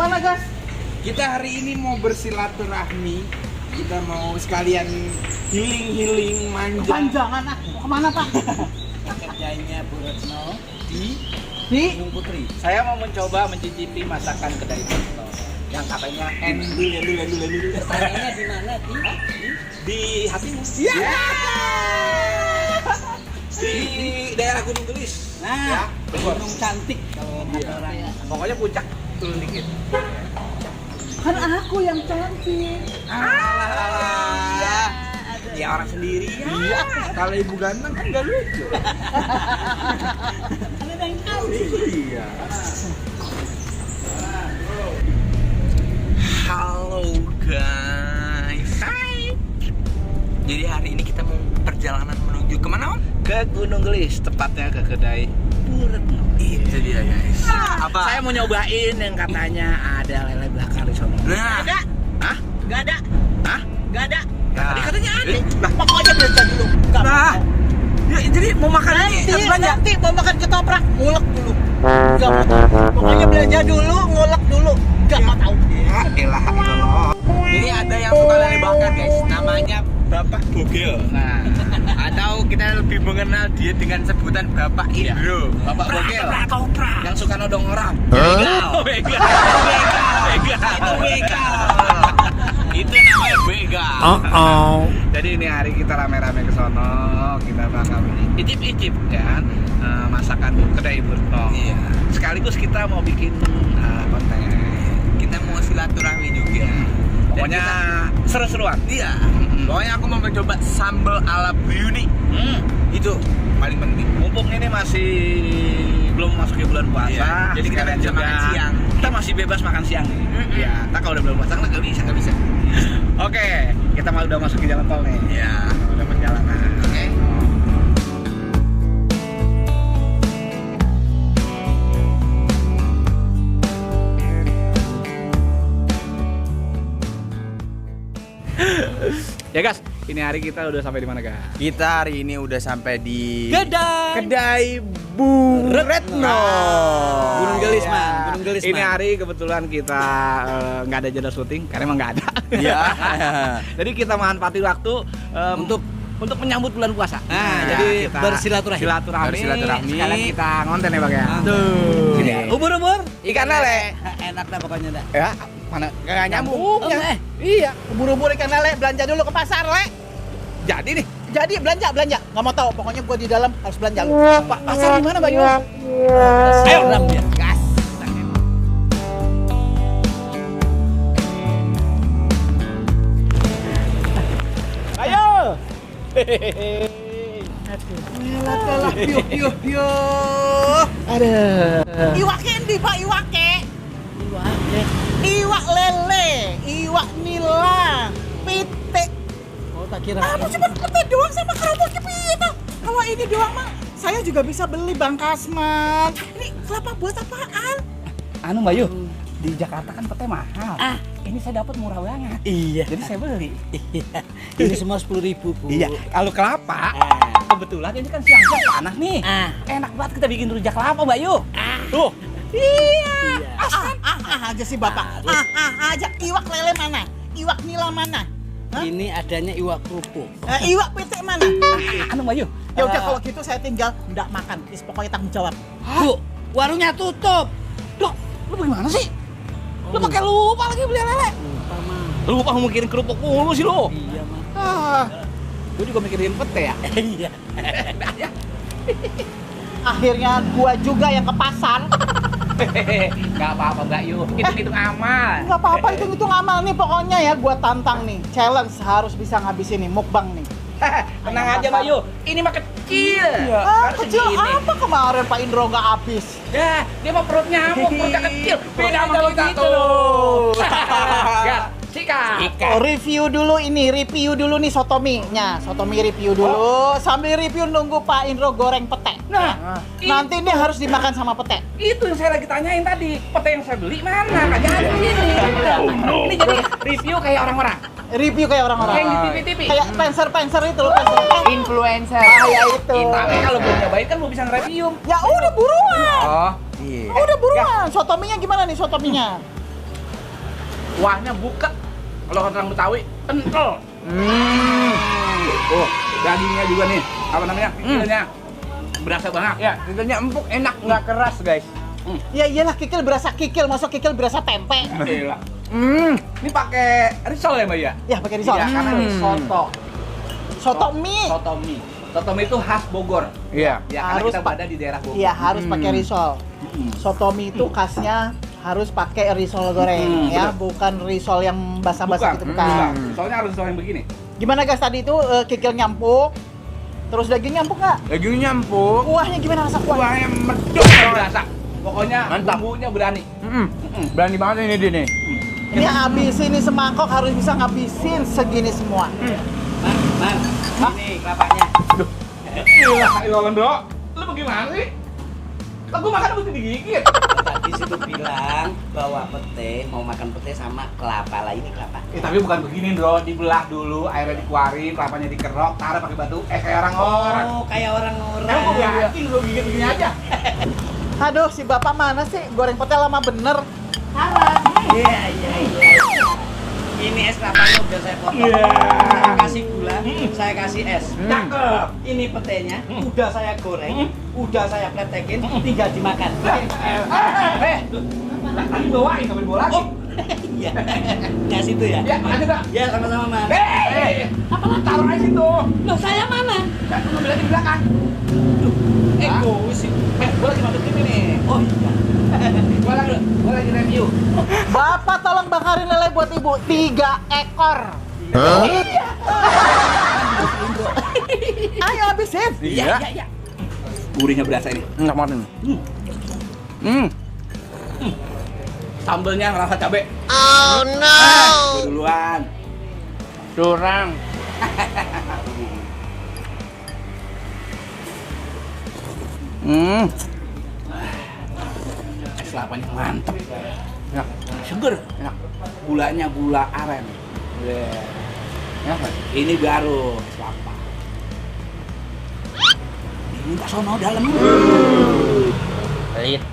Kemana guys? Kita hari ini mau bersilaturahmi. Kita mau sekalian healing manja. Panjangan kemana Pak? Kerjanya Bu Retno Di? Gunung Putri. Saya mau mencoba mencicipi masakan kedai Retno yang katanya enak. Dulu. Tanyanya di mana? Di hatimu. Ya. Di daerah Gunung Gelis. Nah, gunung cantik kalau kata orang. Pokoknya puncak turun dikit. Kan aku yang cantik. Alah. Ya orang sendiri. Iya. Kalau ibu ganteng kan gak lucu. Ada yang tahu. Iya. Halo guys. Hai. Jadi hari ini kita mau perjalanan menuju kemana Om? Ke Gunung Gelis, tepatnya ke kedai Bu Retno. Itu dia guys. Apa? Saya mau nyobain yang katanya ada lele bakar di sana. Nah. Ada? Hah? Gak ada. Hah? Gak ada. Nah. Tadi katanya ada. Nah. Pokoknya belanja dulu. Gak Nah. mau. Ya, jadi mau makan ini harus belanja. Nanti mau makan ketoprak, ngulek dulu. Gak mau tahu. Pokoknya belanja dulu, ngulek dulu. Gak mau tahu. Ya elah Allah. Ini ada yang suka lele bakar guys. Namanya Bapak Bogel. Nah, Atau kita lebih mengenal dia dengan sebutan Bapak Indro. Bapak Bogel. Toprak. yang suka nodong orang. Begal. Begal. Itu begal. Itu namanya begal. Jadi ini hari kita rame-rame ke sono, kita bakal icip-icip ya masakan kedai Bu Retno. Iya. Sekaligus kita mau bikin konten. Kita mau silaturahmi juga. Pokoknya seru-seruan. Iya. Pokoknya aku mau mencoba sambal ala Bruni. Itu paling penting. Mumpung ini masih belum masuk ke bulan puasa, Iya, jadi kita sekalian bisa makan siang. Kita masih bebas makan siang nih. Iya. Kita kalau udah bulan puasa nggak bisa. Oke, kita mau udah masuk ke jalan tol nih. Iya. Udah perjalanan. Oke. Ya guys, ini hari kita udah sampai di mana guys? Kita hari ini udah sampai di Kedai Bu Retno. Gunung Gelis, Iya. Man. Gunung Gelis, Ini Man. hari kebetulan kita nggak ada jadwal syuting karena emang nggak ada. Iya. Jadi kita manfaati waktu untuk menyambut bulan puasa. jadi kita bersilaturahmi. Bersilaturahmi. Sekalian kita ngonten ya Bang ya. Tuh. Ini. Ubur-ubur. Ikan lele. Enak dah pokoknya dah. Ya, mana nggak nyambung. Iya, ubur-ubur ikan lele, belanja dulu ke pasar, Le. Jadi nih. Jadi belanja. Nggak mau tahu, pokoknya gua di dalam harus belanja lu. Pak, pasar di mana, Bayu? Ayo, ram dia. Gas. Ayo. Alah, piu. Ada. Iwak endi, Pak, iwake. Iwak lele, iwak nila, pitik. Oh, tak kira. Apa cuma pete doang sama kerupuknya piye? Kalau ini doang mah saya juga bisa beli Bang Kasman. Ini kelapa buat apaan? Anu Bayu, di Jakarta kan pete mahal. Ini saya dapat murah banget. Iya. Jadi saya beli. Ini semua 10.000, Bu. Iya, kalau kelapa, kebetulan ini kan siang-siang panas nih. Enak banget kita bikin rujak kelapa, Bayu. Tuh. Iya. Aja sih Bapak. Aja. Iwak lele mana? Iwak nila mana? Hah? Ini adanya iwak kerupuk. Iwak pitik mana? Anu Bayu. Ya udah kalau gitu saya tinggal nggak makan. Is pokoknya tanggung jawab. Bu, warungnya tutup. Loh, lu bagaimana sih? Lu pakai lupa lagi beli lele. Lupa mah. Lupa mau mikirin kerupuk mulu sih lu. Iya mah. Lu juga mikirin pete ya? Iya. Akhirnya gua juga yang ke pasar. Gak apa-apa Mbak Yu, hitung-hitung amal. Nggak apa-apa, hitung amal nih pokoknya ya. Gua tantang nih. Challenge harus bisa ngabisin nih mukbang nih. Tenang aja Mbak Yu, ini mah kecil. Baru Kecil segini. apa kemarin Pak Indro nggak habis? Ya, dia mah perut nyamuk, perutnya kecil. Beda sama kita gitu. tuh. Gas, sikat. Review dulu nih sotominya. Sotomi review dulu. Sambil review nunggu Pak Indro goreng pete. Nah, Nanti ini harus dimakan sama pete. itu yang saya lagi tanyain tadi. Pete yang saya beli mana? Kagak ada di sini. Ini jadi review kayak orang-orang. Review kayak orang-orang. Kayak di TV-TV. Kayak penser itu loh, Influencer. ya itu. Tapi kalau belum nyobain kan belum bisa nge-review. Ya udah buruan. Oh, iya. Udah buruan. Sotominya gimana nih sotominya? Kuahnya buket. Kalau orang Betawi, kental. Oh, dagingnya juga nih. Apa namanya? Kikilnya. Berasa banget. Ya, kikilnya empuk, enak, nggak keras guys. Ya iyalah kikil berasa kikil, masuk kikil berasa tempe. Gila. Ini pakai risol ya, Mbak ya? Ya pakai risol. Iya, karena ini soto. Soto mie. Soto mie. Soto mie itu khas Bogor. Iya. Ya, karena Harus kita berada di daerah Bogor. Iya harus pakai risol. Soto mie itu khasnya harus pakai risol goreng ya, bukan risol yang basa-basi gitu bukan. Soalnya harus risol yang begini. Gimana guys tadi itu kikil nyampuk, terus daging nyampuk nggak? Dagingnya empuk. Kuahnya gimana rasa kuahnya? Kuahnya medok Berasa. Pokoknya Mantap. bumbunya berani. Berani banget ini dia nih. Ini habisin ini semangkok harus bisa ngabisin segini semua. Man, ini kelapanya. Gila, Iwan Bro. Lu bagaimana sih? Lah gua makan mesti digigit. Tadi situ bilang bawa pete, mau makan pete sama kelapa lah, ini kelapa. Tapi bukan begini, Bro. Dibelah dulu, airnya dikeluarin, kelapanya dikerok, taruh pakai batu. Kayak orang-orang. Oh, kayak orang-orang. Emang gua yakin lu gigit begini aja. Aduh si bapak mana sih goreng pete lama bener. Iya. Ini es kelapanya udah saya potong. Saya kasih gula, saya kasih es. Cakep. Ini petenya udah saya goreng, udah saya pletekin, tinggal dimakan. Tadi bawain, sampai bawa lagi. Iya. Nah situ ya. Ya, makasih, Kak. Ya sama-sama, Man. Apa lu taruh aja situ? Loh, saya mana? Lu bilang di belakang. Egois sih. Gua lagi masuk TV nih. Oh iya. Gua lagi review. Bapak tolong bakarin lele buat ibu 3 ekor. Ayo habisin. Iya. Gurihnya berasa ini. Enak banget ini. Sambelnya ngerasa cabe. Oh no. Gua duluan. Curang. Es kelapanya mantep. Enak. Seger. Enak. Gulanya gula aren. Enak. Ini baru es kelapa. Ini tak sono dalam. Pelit.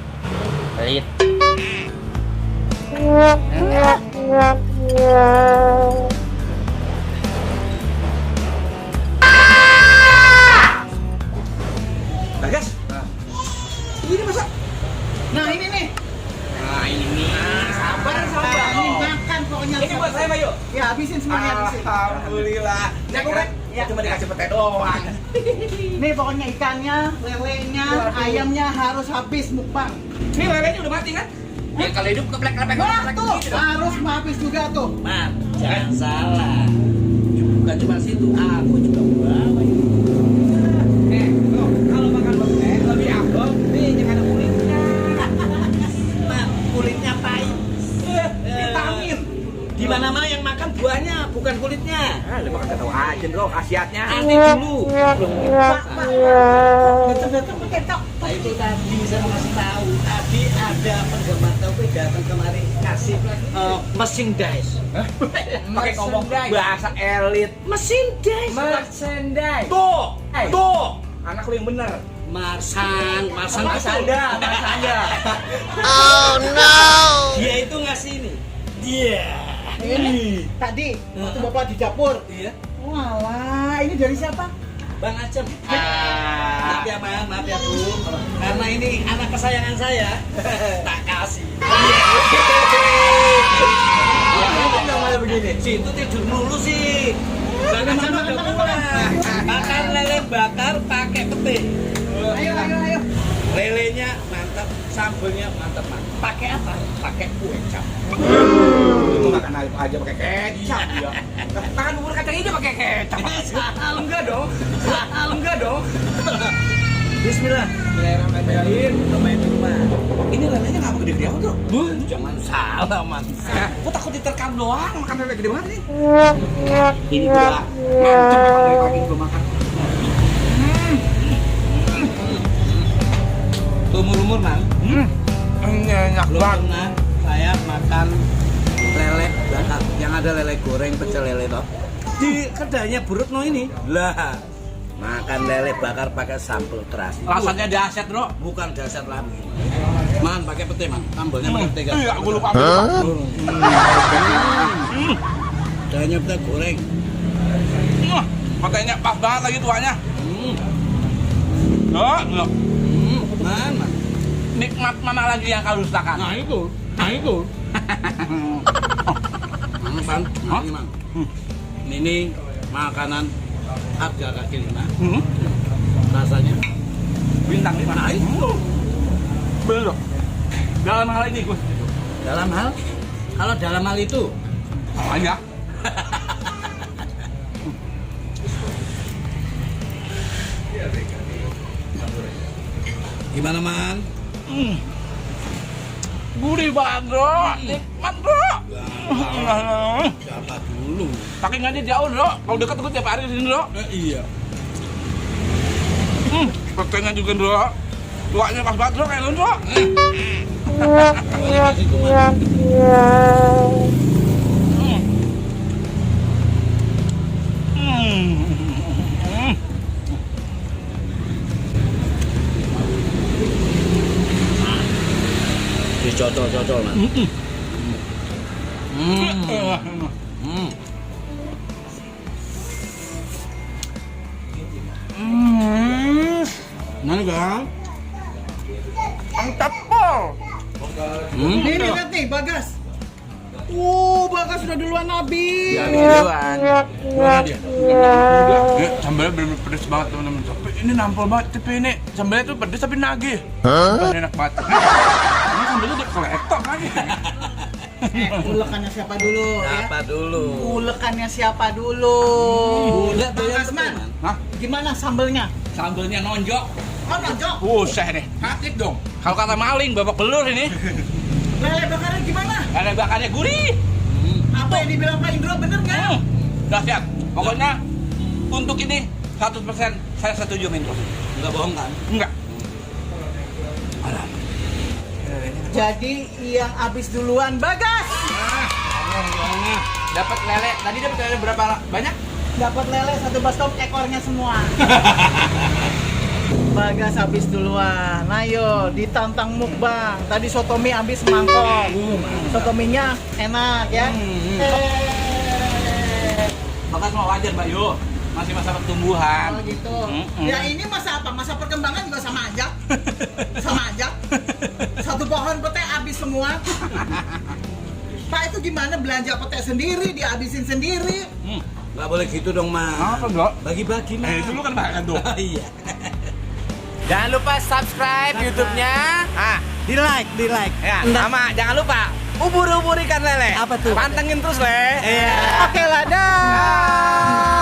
Bagas. Ini masa? Nah ini nih. Nah ini. Sabar. Ini makan pokoknya. Ini buat saya, Bayu. Ya habisin semuanya habisin. Alhamdulillah. Ya, cuma dikasih pete doang. Nih pokoknya ikannya, lelenya, ayamnya harus habis mukbang. Ini lelenya udah mati kan? Ya kalau hidup keplek-keplek Wah tuh harus habis juga tuh. Man, jangan salah. Bukan cuma situ, aku juga bawa ini. Tuh, kalau makan pete lebih afdol nih yang ada kulitnya. Man, kulitnya pahit. Vitamin. Gimana mah yang makan buahnya, bukan kulitnya. Lu makan tahu aja, Bro, khasiatnya. Nanti dulu. Betul pakai tok. Nah itu tadi saya mau kasih tahu. Tadi ada penggemar tahu datang kemari kasih mesin dice. Pakai ngomong bahasa elit. Mesin dice. Merchandise. Tuh, Eh. tuh. Anak lu yang bener. Marsan Marsanda. Oh no. Dia itu ngasih ini. Dia. Ini tadi waktu bapak di dapur. Iya. Walah, ini dari siapa? Bang Acem. Maaf ya, Man, maaf ya, Bu. Karena ini anak kesayangan saya. Tak kasih. Ya, kenapa nggak malah begini? Situ tidur mulu sih. Bang Acem udah pulang. Makan lele bakar pakai pete. Ayo. Lelenya mantap, sambelnya mantap, Man. Pakai apa? Pakai kue cap. Lu makan aja pakai kecap ya. Makan bubur kacang hijau pakai kecap. Enggak dong. Bismillah. Bismillahirrahmanirrahim. Main di rumah. Ini lelenya nggak gede-gede amat, Bro. Jangan salah, Man. Aku takut diterkam doang makan lele gede banget nih. Ini gua Mantep memang dari pagi gua makan. umur-umur, Man. Ini enak Belum banget. pernah saya makan lele bakar yang ada lele goreng pecel lele toh. Di kedainya Burutno ini. Lah, makan lele bakar pakai sambal terasi. Rasanya dahsyat, Bro. Bukan dasar lagi. Man, pakai pete, Man. Sambalnya pakai pete, kan? Iya, gue lupa. Kayaknya pete goreng. Patenya pas banget lagi tuanya. Man. Nikmat mana lagi yang kau dustakan? Nah itu. Man, ini, Man. Ini makanan harga kaki 5. Rasanya Bintang 5. nah itu. Belum. Dalam hal ini, Gus. Kalau dalam hal itu Apa aja? gimana, Man? Gurih banget, Bro. Nikmat, Bro. Siapa dulu? Saking aja jauh, Bro. Kalau dekat gue tiap hari di sini, Bro. Iya. Petenya juga, Bro. Tuanya pas banget, Bro, kayak lu, Bro. Kasih tuh, Man. Dicocol-cocol, Man. Mana, Bang? Mantap, Pol. Nih, lihat nih, Bagas. Bagas sudah duluan habis. Duluan. Mana dia? Sambalnya bener-bener pedes banget, teman-teman. Tapi ini nampol banget, tapi ini sambalnya tuh pedes tapi nagih. Enak banget. Ini sambalnya udah keletok lagi. Ulekannya siapa dulu? Apa dulu? Ulekannya siapa dulu? Ulet tuh yang Bagas, Man. penting, Man. Hah? Gimana sambelnya? Sambalnya nonjok. Oh, nonjok. Buset deh. Sakit dong. Kalau kata maling, babak belur ini. Lele bakarnya gimana? Karena bakarnya gurih. Apa yang dibilang Pak Indro bener nggak? Dahsyat. Pokoknya untuk ini 100% saya setuju, Min. Enggak bohong, kan? Enggak. Jadi yang habis duluan Bagas. Dapat lele. Tadi dapat lele berapa banyak? Dapat lele 1 baskom ekornya semua. Bagas habis duluan. Ayo ditantang mukbang. Tadi sotomi habis mangkok. Sotominya enak ya. Bakas mau wajar, Mbak Yu. Masih masa pertumbuhan. Oh gitu. Ya ini masa apa? Masa perkembangan juga sama aja. Sama aja. 1 pohon pete habis semua. Pak itu gimana belanja pete sendiri dihabisin sendiri? Nggak boleh gitu dong, Man. Apa, Bro? Bagi-bagi, Man. Itu lu kan makan tuh. Iya. Jangan lupa subscribe YouTube-nya. Di like. Ya, sama jangan lupa ubur-ubur ikan lele. Apa tuh? Pantengin terus, Le. Oke lah dah.